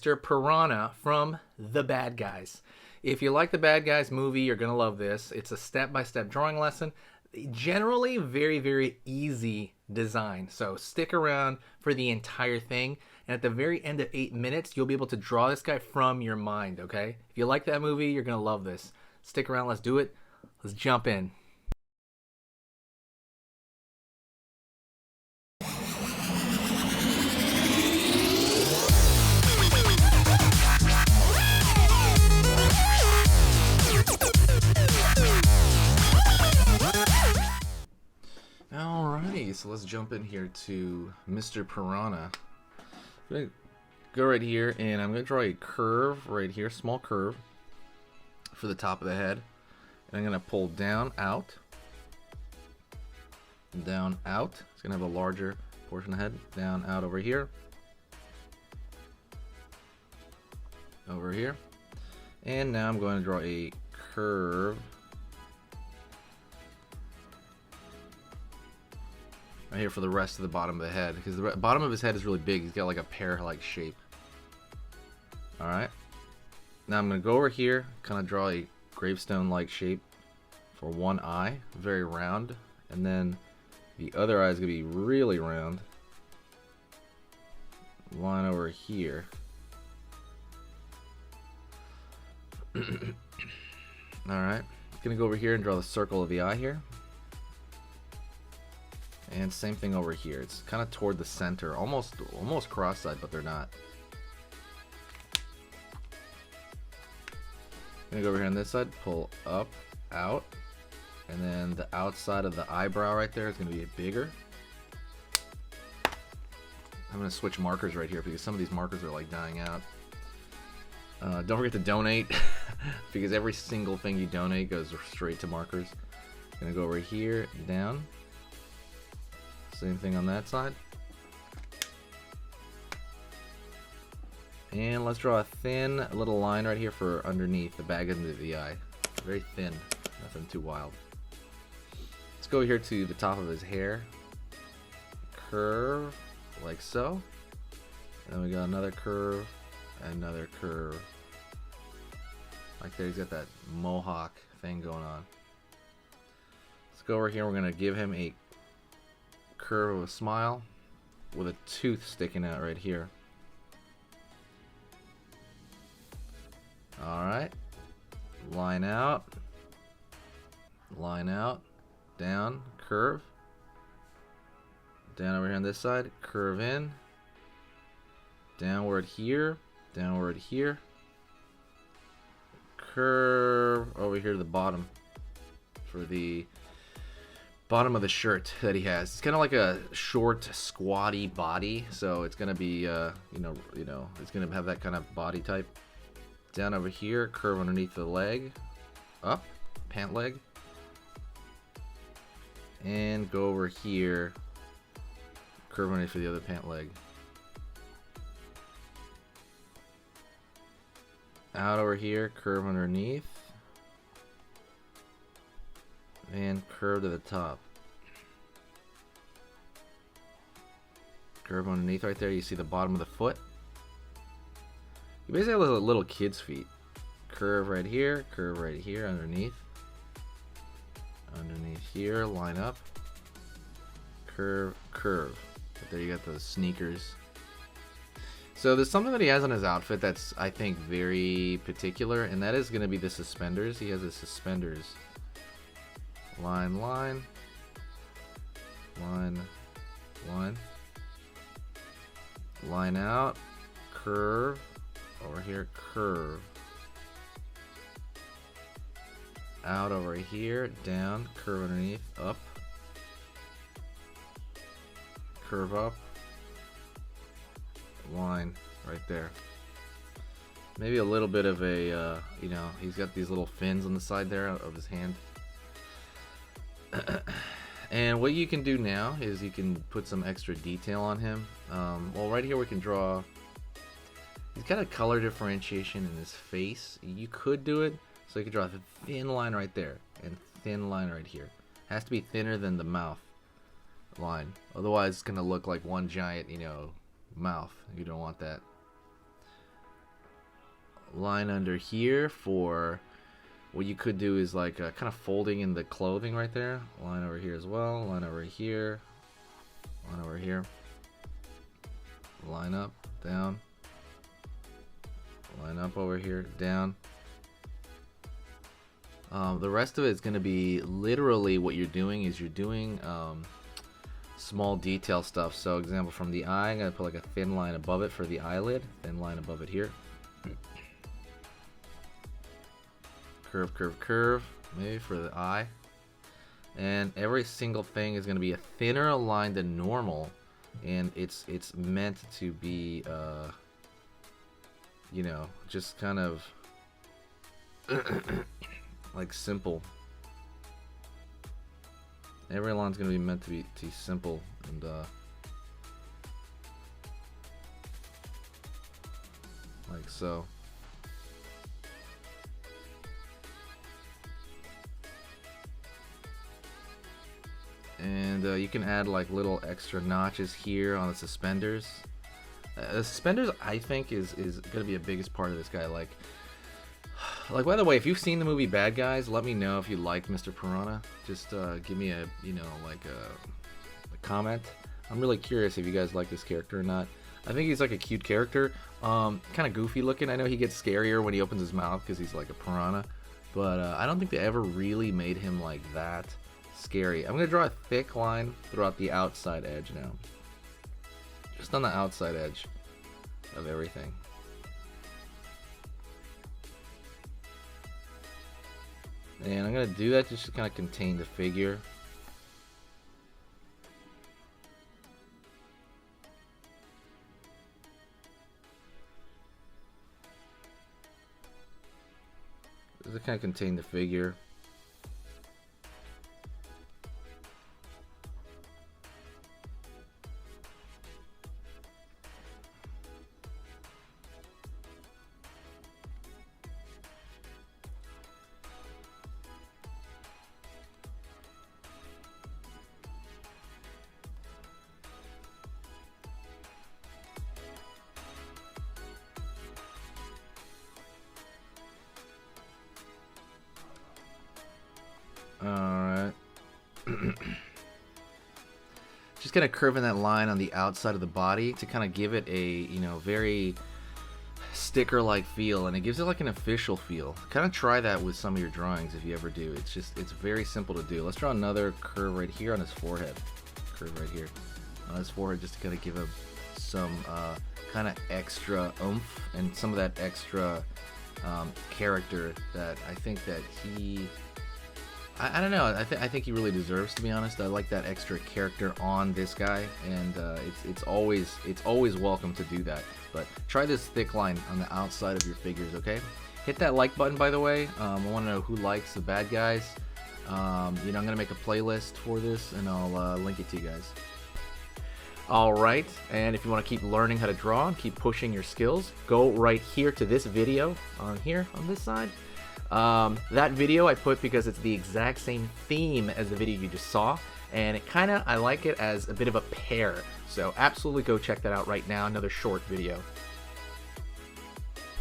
Mr. Piranha from The Bad Guys. If you like The Bad Guys movie, you're going to love this. It's a step-by-step drawing lesson. Generally, very, very easy design. So stick around for the entire thing. And at the very end of 8 minutes, you'll be able to draw this guy from your mind, okay? If you like that movie, you're going to love this. Stick around. Let's do it. Let's jump in. Alrighty, so let's jump in here to Mr. Piranha. I'm going to go right here, and I'm going to draw a curve right here, small curve, for the top of the head. And I'm going to pull down, out. Down, out. It's going to have a larger portion of the head. Down, out over here. Over here. And now I'm going to draw a curve right here for the rest of the bottom of the head, because the bottom of his head is really big. He's got like a pear-like shape. Alright. Now I'm going to go over here, kind of draw a gravestone-like shape for one eye, very round, and then the other eye is going to be really round. Line over here. Alright. Going to go over here and draw the circle of the eye here. And same thing over here. It's kind of toward the center, almost cross-eyed, but they're not. Gonna go over here on this side, pull up, out, and then the outside of the eyebrow right there is gonna be bigger. I'm gonna switch markers right here because some of these markers are like dying out. Don't forget to donate because every single thing you donate goes straight to markers. Gonna go over here, down. Same thing on that side. And let's draw a thin little line right here for underneath the bag under the eye. Very thin, nothing too wild. Let's go here to the top of his hair. Curve, like so. And then we got another curve, another curve. Like there, he's got that mohawk thing going on. Let's go over here, we're gonna give him a curve of a smile with a tooth sticking out right here. Alright. Line out, down, curve. Down over here on this side, curve in. Downward here, curve over here to the bottom for the bottom of the shirt that he has. It's kind of like a short, squatty body, so it's gonna be, it's gonna have that kind of body type. Down over here, curve underneath the leg, up, pant leg, and go over here, curve underneath for the other pant leg. Out over here, curve underneath. And curve to the top. Curve underneath right there. You see the bottom of the foot. You basically have little kid's feet. Curve right here underneath. Underneath here, line up. Curve, curve. But there you got those sneakers. So there's something that he has on his outfit that's, I think, very particular, and that is going to be the suspenders. He has the suspenders. Line, line, line, line, line out, curve, over here, curve, out over here, down, curve underneath, up, curve up, line right there. Maybe a little bit of a, he's got these little fins on the side there of his hand. And what you can do now is you can put some extra detail on him. Well, right here we can draw. He's got a color differentiation in his face. You could do it so you could draw a thin line right there and thin line right here. Has to be thinner than the mouth line. Otherwise, it's gonna look like one giant, mouth. You don't want that. line under here for what you could do is like kind of folding in the clothing right there. Line over here as well. Line over here. Line over here. Line up, down. Line up over here, down. The rest of it is going to be literally what you're doing is you're doing small detail stuff. So example, from the eye, I'm going to put like a thin line above it for the eyelid, thin line above it here. Curve, curve, curve, maybe for the eye. And every single thing is going to be a thinner line than normal, and it's meant to be you know, just kind of like simple. Every line's gonna be meant to be simple, and like so. And you can add like little extra notches here on the suspenders. The suspenders, I think, is gonna be the biggest part of this guy. Like by the way, if you've seen the movie Bad Guys, let me know if you liked Mr.Piranha. Just give me a, you know, like a comment. I'm really curious if you guys like this character or not. I think he's like a cute character, kind of goofy looking. I know he gets scarier when he opens his mouth because he's like a piranha, but I don't think they ever really made him like that scary. I'm gonna draw a thick line throughout the outside edge now, just on the outside edge of everything. And I'm gonna do that just to kind of contain the figure. Just to kind of contain the figure. Alright. Just kind of curving that line on the outside of the body to kind of give it a, you know, very sticker-like feel, and it gives it like an official feel. Kind of try that with some of your drawings if you ever do. It's very simple to do. Let's draw another curve right here on his forehead. Curve right here on his forehead, just to kind of give him some kind of extra oomph and some of that extra character that I think that he... I don't know. I think he really deserves, to be honest. I like that extra character on this guy, and it's always welcome to do that. But try this thick line on the outside of your figures, okay? Hit that like button, by the way. I want to know who likes the Bad Guys. You know, I'm gonna make a playlist for this, and I'll link it to you guys. Alright, and if you want to keep learning how to draw and keep pushing your skills, go right here to this video on here on this side. That video I put because it's the exact same theme as the video you just saw, and it I like it as a bit of a pair, so absolutely go check that out right now. Another short video.